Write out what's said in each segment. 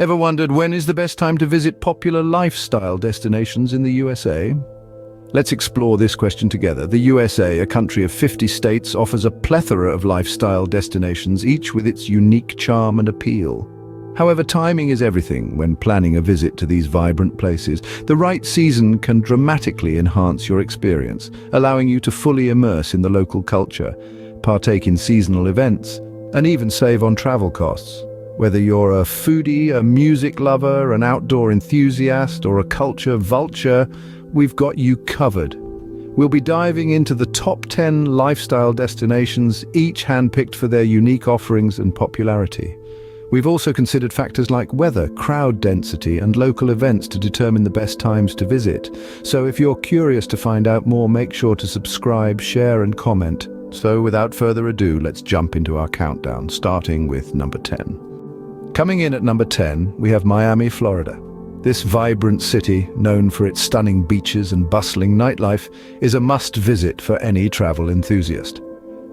Ever wondered when is the best time to visit popular lifestyle destinations in the USA? Let's explore this question together. The USA, a country of 50 states, offers a plethora of lifestyle destinations, each with its unique charm and appeal. However, timing is everything when planning a visit to these vibrant places. The right season can dramatically enhance your experience, allowing you to fully immerse in the local culture, partake in seasonal events, and even save on travel costs. Whether you're a foodie, a music lover, an outdoor enthusiast, or a culture vulture, we've got you covered. We'll be diving into the top 10 lifestyle destinations, each handpicked for their unique offerings and popularity. We've also considered factors like weather, crowd density, and local events to determine the best times to visit. So if you're curious to find out more, make sure to subscribe, share, and comment. So without further ado, let's jump into our countdown, starting with number 10. Coming in at number 10, we have Miami, Florida. This vibrant city, known for its stunning beaches and bustling nightlife, is a must-visit for any travel enthusiast.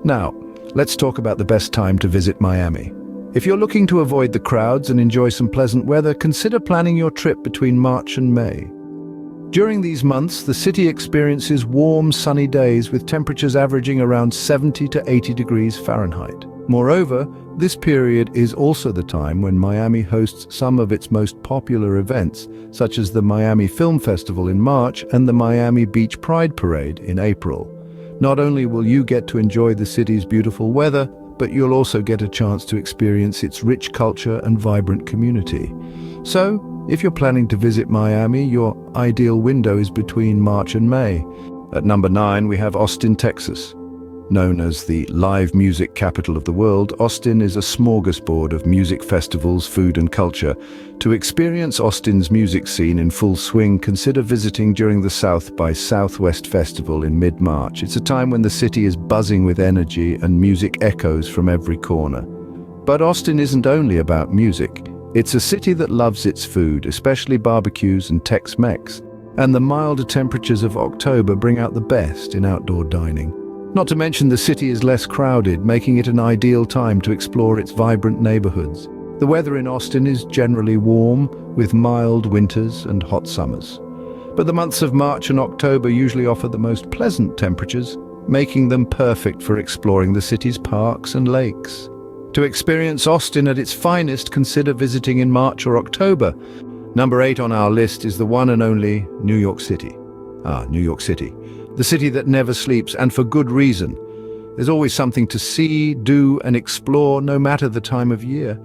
Now, let's talk about the best time to visit Miami. If you're looking to avoid the crowds and enjoy some pleasant weather, consider planning your trip between March and May. During these months, the city experiences warm, sunny days with temperatures averaging around 70 to 80 degrees Fahrenheit. Moreover, this period is also the time when Miami hosts some of its most popular events, such as the Miami Film Festival in March and the Miami Beach Pride Parade in April. Not only will you get to enjoy the city's beautiful weather, but you'll also get a chance to experience its rich culture and vibrant community. So, if you're planning to visit Miami, your ideal window is between March and May. At number 9, we have Austin, Texas. Known as the live music capital of the world, Austin is a smorgasbord of music festivals, food and culture. To experience Austin's music scene in full swing, consider visiting during the South by Southwest Festival in mid-March. It's a time when the city is buzzing with energy and music echoes from every corner. But Austin isn't only about music. It's a city that loves its food, especially barbecues and Tex-Mex. And the milder temperatures of October bring out the best in outdoor dining. Not to mention the city is less crowded, making it an ideal time to explore its vibrant neighborhoods. The weather in Austin is generally warm, with mild winters and hot summers. But the months of March and October usually offer the most pleasant temperatures, making them perfect for exploring the city's parks and lakes. To experience Austin at its finest, consider visiting in March or October. Number 8 on our list is the one and only New York City. New York City. The city that never sleeps, and for good reason. There's always something to see, do, and explore, no matter the time of year.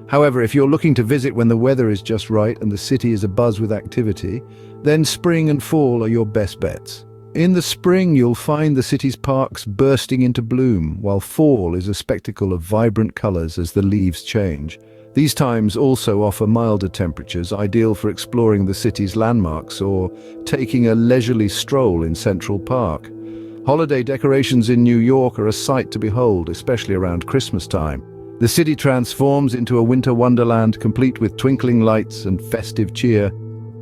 However, if you're looking to visit when the weather is just right and the city is abuzz with activity, then spring and fall are your best bets. In the spring, you'll find the city's parks bursting into bloom, while fall is a spectacle of vibrant colors as the leaves change. These times also offer milder temperatures, ideal for exploring the city's landmarks or taking a leisurely stroll in Central Park. Holiday decorations in New York are a sight to behold, especially around Christmas time. The city transforms into a winter wonderland, complete with twinkling lights and festive cheer.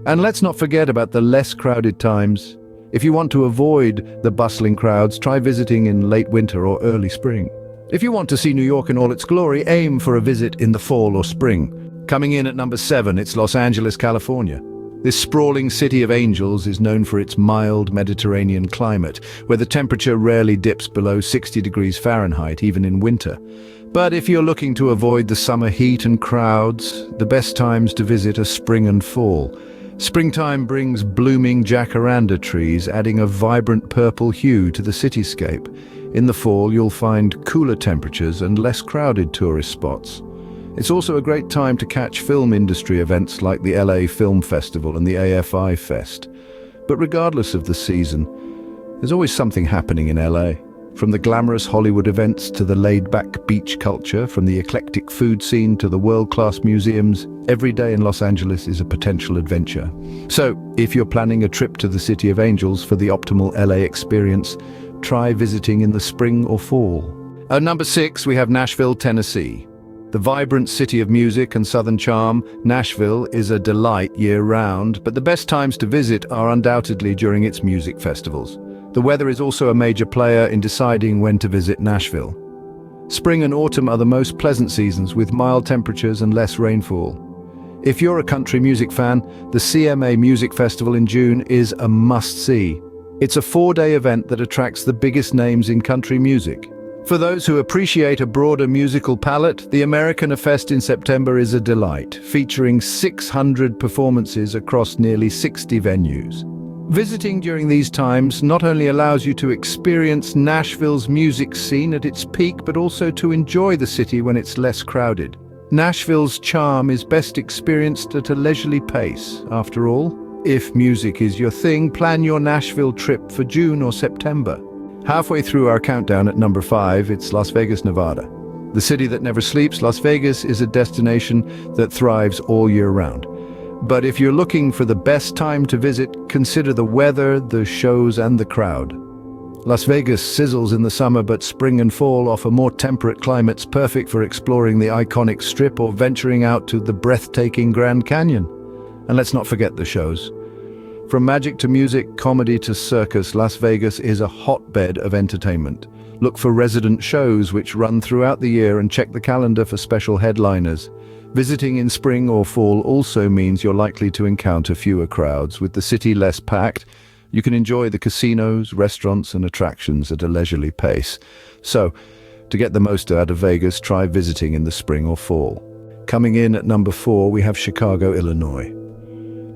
And let's not forget about the less crowded times. If you want to avoid the bustling crowds, try visiting in late winter or early spring. If you want to see New York in all its glory, aim for a visit in the fall or spring. Coming in at number 7, it's Los Angeles, California. This sprawling city of angels is known for its mild Mediterranean climate, where the temperature rarely dips below 60 degrees Fahrenheit, even in winter. But if you're looking to avoid the summer heat and crowds, the best times to visit are spring and fall. Springtime brings blooming jacaranda trees, adding a vibrant purple hue to the cityscape. In the fall, you'll find cooler temperatures and less crowded tourist spots. It's also a great time to catch film industry events like the LA Film Festival and the AFI Fest. But regardless of the season, there's always something happening in LA. From the glamorous Hollywood events to the laid-back beach culture, from the eclectic food scene to the world-class museums, every day in Los Angeles is a potential adventure. So, if you're planning a trip to the City of Angels for the optimal LA experience, try visiting in the spring or fall. At number 6, we have Nashville, Tennessee. The vibrant city of music and southern charm, Nashville is a delight year-round, but the best times to visit are undoubtedly during its music festivals. The weather is also a major player in deciding when to visit Nashville. Spring and autumn are the most pleasant seasons, with mild temperatures and less rainfall. If you're a country music fan, the CMA Music Festival in June is a must-see. It's a 4-day event that attracts the biggest names in country music. For those who appreciate a broader musical palette, the Americana Fest in September is a delight, featuring 600 performances across nearly 60 venues. Visiting during these times not only allows you to experience Nashville's music scene at its peak, but also to enjoy the city when it's less crowded. Nashville's charm is best experienced at a leisurely pace. After all, if music is your thing, plan your Nashville trip for June or September. Halfway through our countdown at number 5, it's Las Vegas, Nevada. The city that never sleeps, Las Vegas is a destination that thrives all year round. But if you're looking for the best time to visit, consider the weather, the shows, and the crowd. Las Vegas sizzles in the summer, but spring and fall offer more temperate climates, perfect for exploring the iconic Strip or venturing out to the breathtaking Grand Canyon. And let's not forget the shows. From magic to music, comedy to circus, Las Vegas is a hotbed of entertainment. Look for resident shows which run throughout the year and check the calendar for special headliners. Visiting in spring or fall also means you're likely to encounter fewer crowds. With the city less packed, you can enjoy the casinos, restaurants, and attractions at a leisurely pace. So, to get the most out of Vegas, try visiting in the spring or fall. Coming in at number 4, we have Chicago, Illinois.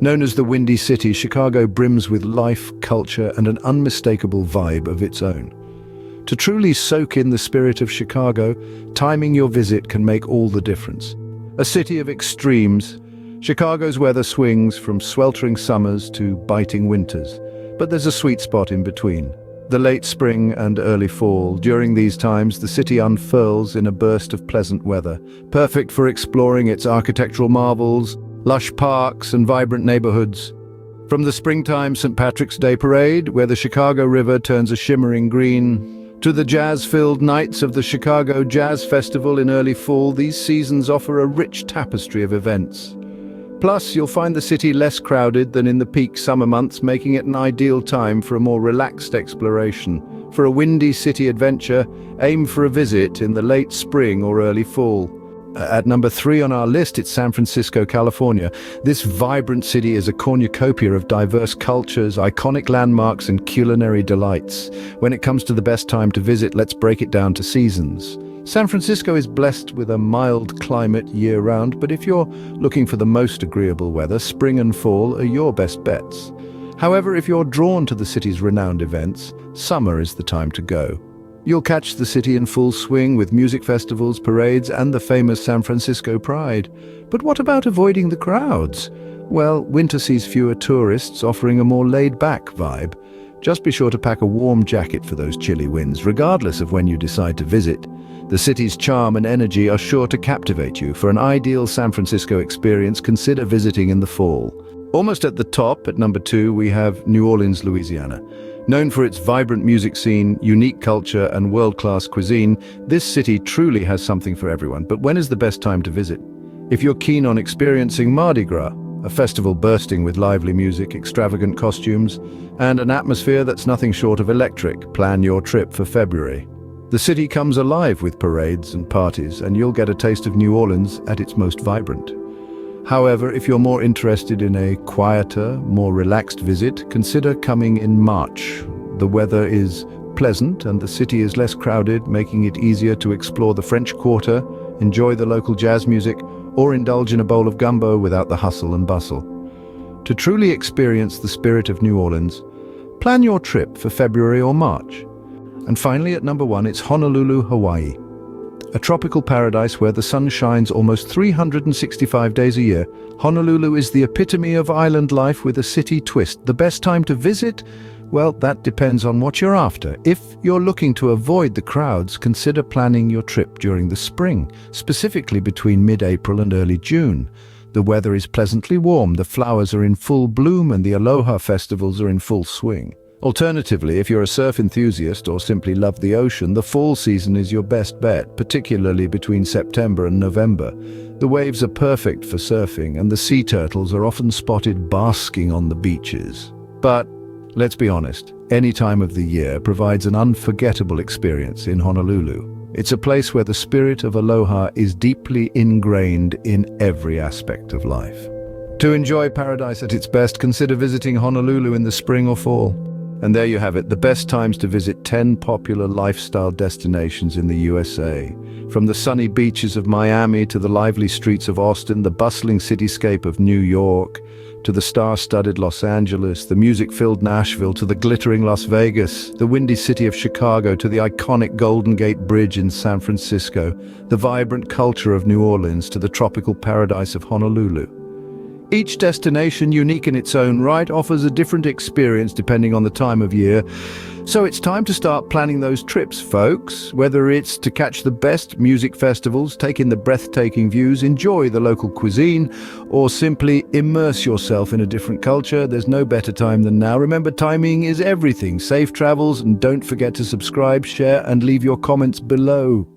Known as the Windy City, Chicago brims with life, culture, and an unmistakable vibe of its own. To truly soak in the spirit of Chicago, timing your visit can make all the difference. A city of extremes, Chicago's weather swings from sweltering summers to biting winters. But there's a sweet spot in between. The late spring and early fall. During these times, the city unfurls in a burst of pleasant weather, perfect for exploring its architectural marvels, lush parks, and vibrant neighborhoods. From the springtime St. Patrick's Day Parade, where the Chicago River turns a shimmering green, to the jazz-filled nights of the Chicago Jazz Festival in early fall, these seasons offer a rich tapestry of events. Plus, you'll find the city less crowded than in the peak summer months, making it an ideal time for a more relaxed exploration. For a windy city adventure, aim for a visit in the late spring or early fall. At number 3 on our list, it's San Francisco, California. This vibrant city is a cornucopia of diverse cultures, iconic landmarks, and culinary delights. When it comes to the best time to visit, let's break it down to seasons. San Francisco is blessed with a mild climate year-round, but if you're looking for the most agreeable weather, spring and fall are your best bets. However, if you're drawn to the city's renowned events, summer is the time to go. You'll catch the city in full swing with music festivals, parades, and the famous San Francisco Pride. But what about avoiding the crowds? Well, winter sees fewer tourists, offering a more laid-back vibe. Just be sure to pack a warm jacket for those chilly winds, regardless of when you decide to visit. The city's charm and energy are sure to captivate you. For an ideal San Francisco experience, consider visiting in the fall. Almost at the top, at number 2, we have New Orleans, Louisiana. Known for its vibrant music scene, unique culture, and world-class cuisine, this city truly has something for everyone. But when is the best time to visit? If you're keen on experiencing Mardi Gras, a festival bursting with lively music, extravagant costumes, and an atmosphere that's nothing short of electric, plan your trip for February. The city comes alive with parades and parties, and you'll get a taste of New Orleans at its most vibrant. However, if you're more interested in a quieter, more relaxed visit, consider coming in March. The weather is pleasant and the city is less crowded, making it easier to explore the French Quarter, enjoy the local jazz music, or indulge in a bowl of gumbo without the hustle and bustle. To truly experience the spirit of New Orleans, plan your trip for February or March. And finally, at number 1, it's Honolulu, Hawaii. A tropical paradise where the sun shines almost 365 days a year, Honolulu is the epitome of island life with a city twist. The best time to visit? Well, that depends on what you're after. If you're looking to avoid the crowds, consider planning your trip during the spring, specifically between mid-April and early June. The weather is pleasantly warm, the flowers are in full bloom, and the Aloha festivals are in full swing. Alternatively, if you're a surf enthusiast or simply love the ocean, the fall season is your best bet, particularly between September and November. The waves are perfect for surfing, and the sea turtles are often spotted basking on the beaches. But let's be honest, any time of the year provides an unforgettable experience in Honolulu. It's a place where the spirit of aloha is deeply ingrained in every aspect of life. To enjoy paradise at its best, consider visiting Honolulu in the spring or fall. And there you have it, the best times to visit 10 popular lifestyle destinations in the USA. From the sunny beaches of Miami to the lively streets of Austin, the bustling cityscape of New York, to the star-studded Los Angeles, the music-filled Nashville, to the glittering Las Vegas, the windy city of Chicago, to the iconic Golden Gate Bridge in San Francisco, the vibrant culture of New Orleans, to the tropical paradise of Honolulu. Each destination, unique in its own right, offers a different experience depending on the time of year. So it's time to start planning those trips, folks. Whether it's to catch the best music festivals, take in the breathtaking views, enjoy the local cuisine, or simply immerse yourself in a different culture, there's no better time than now. Remember, timing is everything. Safe travels, and don't forget to subscribe, share, and leave your comments below.